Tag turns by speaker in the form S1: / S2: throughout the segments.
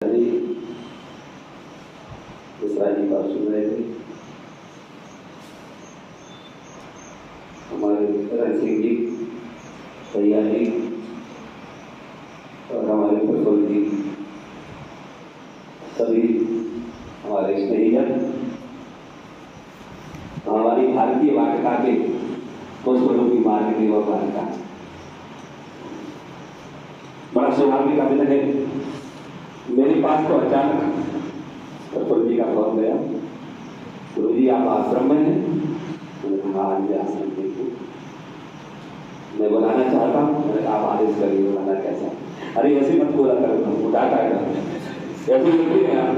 S1: मिश्रा जी बात सुन रहे थे। हमारे रण सिंह जी, भैया जी और हमारे प्रफुल्ल जी, सभी हमारे स्नेहिजन, हमारी भारतीय वाटिका के पुष्परूपी मार्ग व वाटिका बड़ा सौभाग्य का दिन है। मेरे पास तो अचानक प्रफुल्ल जी का फोन गया, गुरु जी आप आश्रम में हैं? मैंने कहा हाँ जी आश्रम में हूँ, मैं बुलाना चाहता हूँ। मैंने कहा आप आदेश करिए, बुलाना कैसा? अरे ऐसे मत बोला करो, वो डांट आएगा, ऐसे बोलते हैं आप।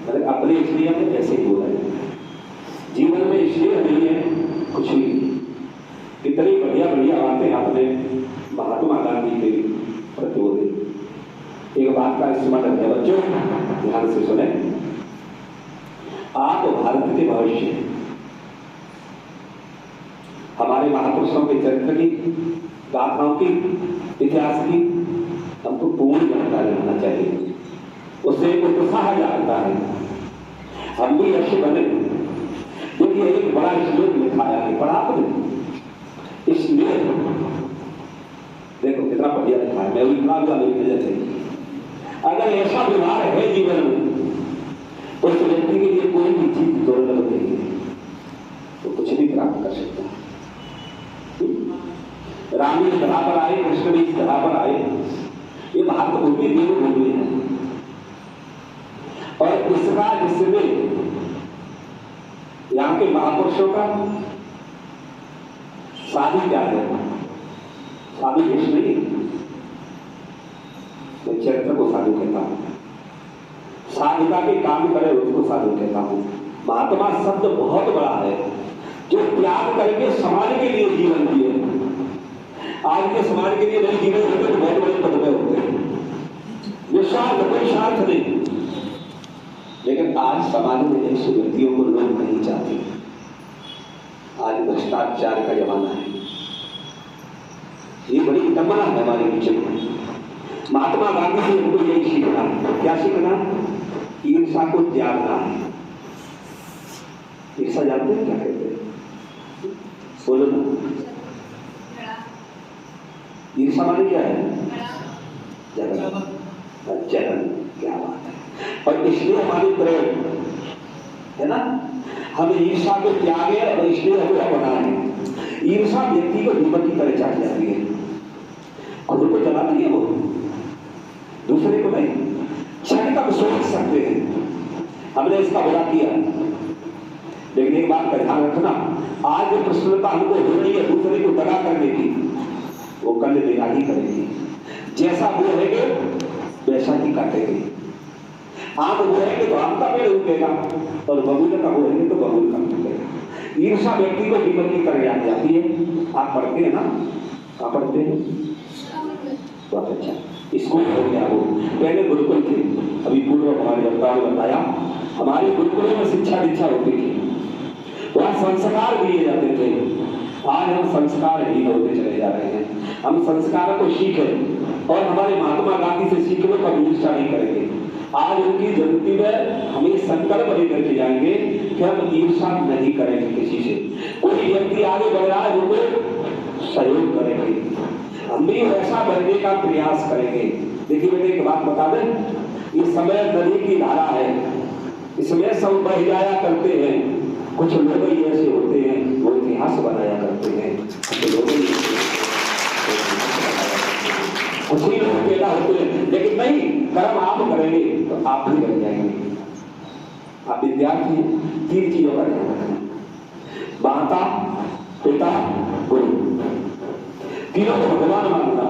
S1: मैंने अपने इसलिए में ऐसे ही बोला है, जीवन में इसलिए नहीं है कुछ भी। कितनी बढ़िया बढ़िया बातें आपने महात्मा गांधी के प्रति बोली। एक बात का स्मरण है बच्चों, ध्यान से सुने। आप भारत के भविष्य, हमारे महापुरुषों के चरित्र की, गाथाओं की, इतिहास की हमको पूर्ण जानकारी होना चाहिए। उससे एक उत्साह जागता है, हम भी अच्छे बने। देखिए एक बड़ा श्लोक लिखा है, पढ़ा आपने? इसलिए देखो कितना बढ़िया लिखा है, मैं भी इतना हुआ मेरी नजर से। अगर ऐसा व्यवहार है जीवन में, उस व्यक्ति के लिए कोई भी चीज दुर्लभ नहीं है, तो कुछ भी प्राप्त कर सकता है। राम इस धरा पर आए, कृष्ण भी इस धरा पर आए, ये भारत भूमि देवभूमि है। और इसका जिसमें यहाँ के महापुरुषों का साधु क्या है? साधु देश नहीं, मैं चरित्र को साधु कहता हूं। साधुता के काम करे उसको साधु कहता हूं। महात्मा शब्द बहुत बड़ा है, जो त्याग करके समाज के लिए जीवन दिए। आज के समाज के लिए नहीं जीवन होते तो बहुत बड़े पद पे होते हैं, निस्वार्थ, कोई स्वार्थ नहीं। लेकिन आज समाज में ऐसे व्यक्तियों को लोग नहीं चाहते। आज भ्रष्टाचार का जमाना है, ये बड़ी विडंबना है हमारे बीच में। महात्मा गांधी से हमको यही सीखना है। क्या सीखना? ईर्षा को त्यागना है। ईर्षा जानते हैं क्या कहते हैं? बोलो ना। ईर्षा माने क्या है? जलन। जलन, क्या बात है। और इसलिए हमारी प्रेम है ना, हम ईर्षा को त्यागे और इसलिए हमें अपनाएं। ईर्षा व्यक्ति को दीमक की तरह चाट जाती है, खुद को जलाती है, वो दूसरे को नहीं। क्षण तक सोच सकते हैं हमने इसका बुरा किया, लेकिन एक बात का ध्यान रखना, आज जो प्रसन्नता हमको हो रही है दूसरे को दगा करने की, वो कल देगा ही करेगी। जैसा बोलेंगे वैसा ही काटेंगे। आम बोलेंगे तो आम का पेड़ उगेगा, और बबूल का बोलेंगे तो बबूल का उगेगा। ईर्षा व्यक्ति को दीमक की तरह याद जाती है। आप पढ़ते हैं ना? आप पढ़ते हैं? बहुत अच्छा। स्कूल हो गया, वो पहले गुरुकुल थे। अभी पूर्व हमारे वक्ताओं ने बताया, हमारे गुरुकुलों में शिक्षा दीक्षा होती थी, वहाँ संस्कार दिए जाते थे। आज हम संस्कारहीन होते चले जा रहे हैं। हम संस्कारों को सीखें और हमारे महात्मा गांधी से सीखने का ईर्षा नहीं करेंगे। आज उनकी जयंती में हमें संकल्प लेकर के जाएंगे कि हम ईर्षा नहीं करेंगे किसी से। कोई व्यक्ति आगे बढ़ रहा है उनको सहयोग करेंगे, हम भी वैसा बनने का प्रयास करेंगे। देखिए बेटे एक बात बता दें, इस समय नदी की धारा है, इसमें सब बह जाया करते हैं। कुछ लोग ही ऐसे होते हैं वो इतिहास बनाया करते हैं, कुछ लोग पैदा होते हैं। लेकिन नहीं, कर्म आप करेंगे तो आप भी बन जाएंगे। आप विद्यार्थी हैं, 3 चीजों का ध्यान रखना, माता पिता गुरु, तीनों को भगवान मानना।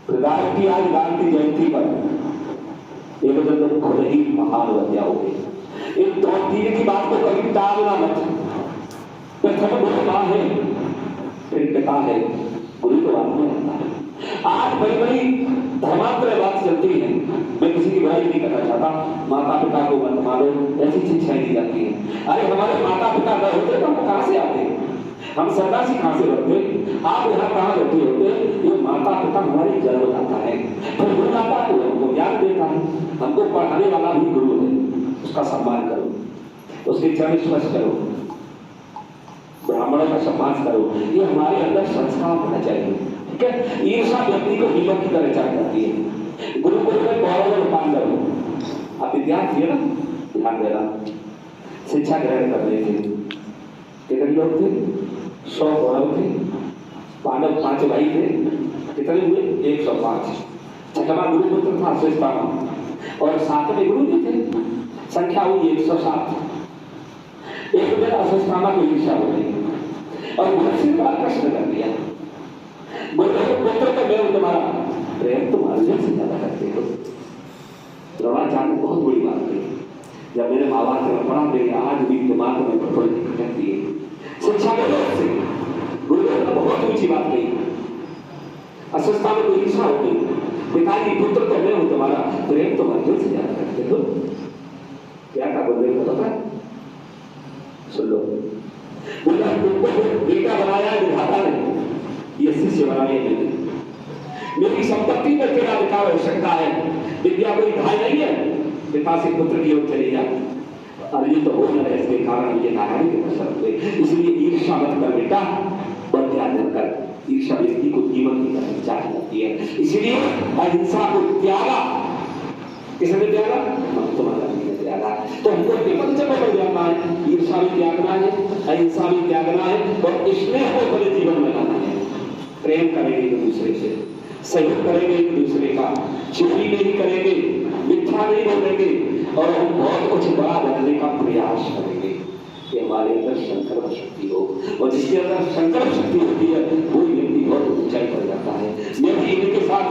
S1: प्रदान की आज गांधी जयंती पर एक दिन खुद ही महान बन जाओगे। इन 2-3 की बात को कभी टालना मत। प्रथम गुरु मां है, फिर पिता है, गुरु तो बाद में होता है। आज बड़ी बड़ी धर्मांतर बात चलती है, मैं किसी की बुराई नहीं करना चाहता, माता पिता को मत मारो, ऐसी शिक्षाएं दी जाती है। अरे हमारे माता पिता न होते तो हम कहां से आते? हम सन्यासी कहाँ से रहते, आप यहाँ कहाँ रहते होते? ये माता पिता हमारी जन्मदाता है, फिर गुरुदाता है, हमको ज्ञान देता है, हमको पढ़ाने वाला भी गुरु है, उसका सम्मान करो, उसके चरण स्पर्श करो, ब्राह्मणों का सम्मान करो। ये हमारे अंदर संस्कार होना चाहिए। ठीक है, ईर्षा व्यक्ति को दीमक की तरह चाट जाती है। गुरुकुल में कौरव और पांडव, आप विद्यार्थी है ना, ध्यान देना, शिक्षा ग्रहण कर रहे थे, कितने लोग थे? 100 कौरव थे, पांडव 5 भाई थे, कितने हुए? 105। छठवां गुरुपुत्र था अश्वत्थामा, और 7वें गुरु भी थे, संख्या हुई 107। एक दिन अश्वत्थामा को ईर्षा हो गई और गुरु बड़ा प्रश्न कर दिया, पुत्र तो मैं हूं, तुम्हारा प्रेम तुम अर्जुन से ज्यादा करते हो। द्रोणाचार्य ने बहुत बड़ी बात कही, जब मेरे माँ बाप ने पढ़ा देंगे आज भी दिमाग में प्रफुल्लित करती है शिक्षा के लोग से, गुरुदेव ने बहुत ऊंची बात कही। अश्वत्थामा को ईर्षा हो गई, पिताजी पुत्र तो मैं हूं, तुम्हारा प्रेम तुम अर्जुन से ज्यादा करते हो। क्या कहा गुरुदेव को पता है? सुन लो, तुमको बेटा बनाया विधाता ने, ये शिष्य बनाए मैंने, मेरी संपत्ति में तेरा अधिकार हो सकता है, विद्या कोई ढाई नहीं है, पिता से पुत्र की ओर चले जाए, अर्जुन तो हो न रहे, इसके कारण ये नारायण के प्रसन्न हुए। इसलिए ईर्षा मत कर बेटा, बड़ ध्यान कर, ईर्षा व्यक्ति को जीवन की तरफ चाह जाती है। इसलिए अहिंसा को त्यागा, किसने त्यागा? हम तुम्हारा त्यागा। तो हमको विपद जगह पर जाना है, ईर्षा भी त्यागना है, अहिंसा भी त्यागना है, और स्नेह को अपने जीवन में लाना है। प्रेम करेंगे एक दूसरे से, सहयोग करेंगे एक दूसरे का, चोरी नहीं करेंगे, मिथ्या नहीं बोलेंगे, और हम बहुत कुछ बड़ा बनने का प्रयास करेंगे कि हमारे अंदर संकल्प शक्ति हो, और जिसके अंदर संकल्प शक्ति होती है वो व्यक्ति बहुत ऊंचाई पर जाता है। मैं भी इनके साथ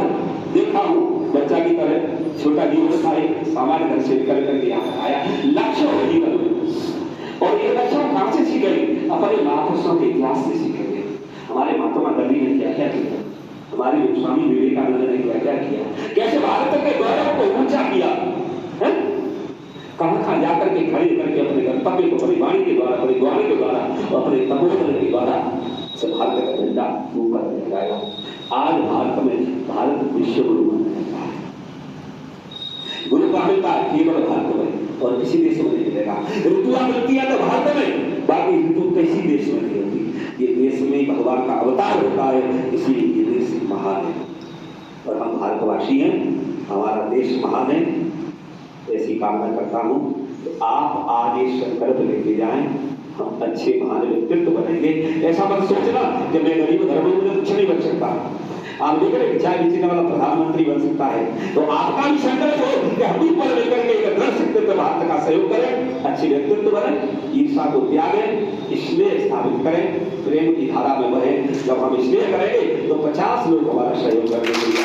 S1: देखा हूँ, बच्चा की तरह छोटा जीवन था, एक सामान्य घर से निकल करके यहाँ आया, लक्ष्य हो जीवन में, और ये लक्ष्य कहाँ से सीखे? अपने महापुरुषों के इतिहास से सीखेंगे। हमारे महात्मा गांधी ने क्या क्या किया, हमारे स्वामी विवेकानंद ने क्या क्या किया, कैसे भारत के गौरव को ऊंचा किया, कहां कहां जाकर के खड़े करके अपने गंतव्य को अपनी वाणी के द्वारा, अपने द्वारे के द्वारा, अपने तपोबल के द्वारा से भारत का झंडा ऊपर लगाया। आज भारत में भारत विश्व गुरु माना जाता है। गुरु का मिलता है केवल भारत में, और किसी देश में नहीं मिलेगा। ऋतुआ मिलती है तो भारत में, बाकी ऋतु किसी देश में नहीं होती। ये देश में भगवान का अवतार होता है, इसीलिए ये देश महान है, और हम भारतवासी हैं, हमारा देश महान है। ऐसी कामना करता हूं कि आप आज ये संकल्प लेके जाएं, हम अच्छे महान व्यक्तित्व बनेंगे। ऐसा मत सोचना कि मैं गरीब धर्म में कुछ नहीं बन सकता। आप देख रहे चाय बेचने वाला प्रधानमंत्री बन सकता है, तो आपका भी संकल्प हो कि हम भी पढ़ लिख करके एक दृढ़ व्यक्तित्व भारत का सहयोग करें, अच्छे व्यक्तित्व बने, ईर्षा को त्यागें, स्नेह स्थापित करें, प्रेम की धारा में बहे। जब हम स्नेह करेंगे तो 50 लोग हमारा सहयोग करने के लिए